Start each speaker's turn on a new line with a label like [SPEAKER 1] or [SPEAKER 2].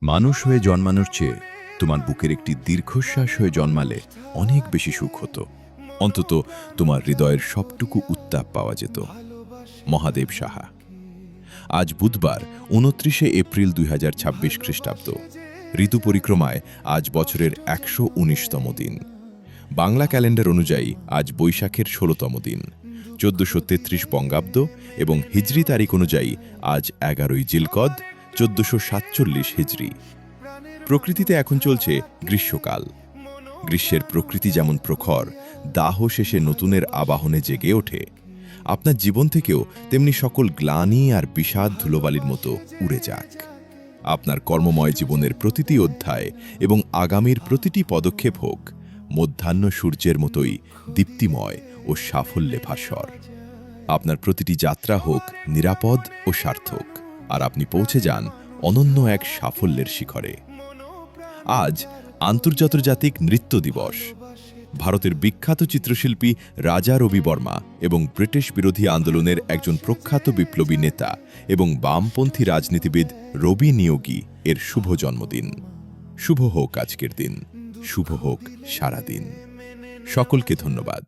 [SPEAKER 1] মানুষ হয়ে জন্মানোর চেয়ে তোমার বুকের একটি দীর্ঘশ্বাস হয়ে জন্মালে অনেক বেশি সুখ হতো। অন্তত তোমার হৃদয়ের সবটুকু উত্তাপ পাওয়া যেত। মহাদেব সাহা। আজ বুধবার ২৯শে এপ্রিল ২০২৬ খ্রিস্টাব্দ। ঋতু পরিক্রমায় আজ বছরের ১১৯তম দিন। বাংলা ক্যালেন্ডার অনুযায়ী আজ বৈশাখের ১৬তম দিন, ১৪৩৩ বঙ্গাব্দ, এবং হিজরি তারিখ অনুযায়ী আজ ১১ই জিলকদ, ১৪৪৭ হিজরি। প্রকৃতিতে এখন চলছে গ্রীষ্মকাল। গ্রীষ্মের প্রকৃতি যেমন প্রখর, দাহ শেষে নতুনের আবাহনে জেগে ওঠে, আপনার জীবন থেকেও তেমনি সকল গ্লানি আর বিষাদ ধুলোবালির মতো উড়ে যাক। আপনার কর্মময় জীবনের প্রতিটি অধ্যায় এবং আগামীর প্রতিটি পদক্ষেপ হোক মধ্যাহ্ন সূর্যের মতোই দীপ্তিময় ও সাফল্যে ভাস্বর। আপনার প্রতিটি যাত্রা হোক নিরাপদ ও সার্থক, আর আপনি পৌঁছে যান অনন্য এক সাফল্যের শিখরে। আজ আন্তর্জাতিক নৃত্য দিবস। ভারতের বিখ্যাত চিত্রশিল্পী রাজা রবি বর্মা এবং ব্রিটিশ বিরোধী আন্দোলনের একজন প্রখ্যাত বিপ্লবী নেতা এবং বামপন্থী রাজনীতিবিদ রবি নিয়োগী এর শুভ জন্মদিন। শুভ হোক আজকের দিন, শুভ হোক সারাদিন। সকলকে ধন্যবাদ।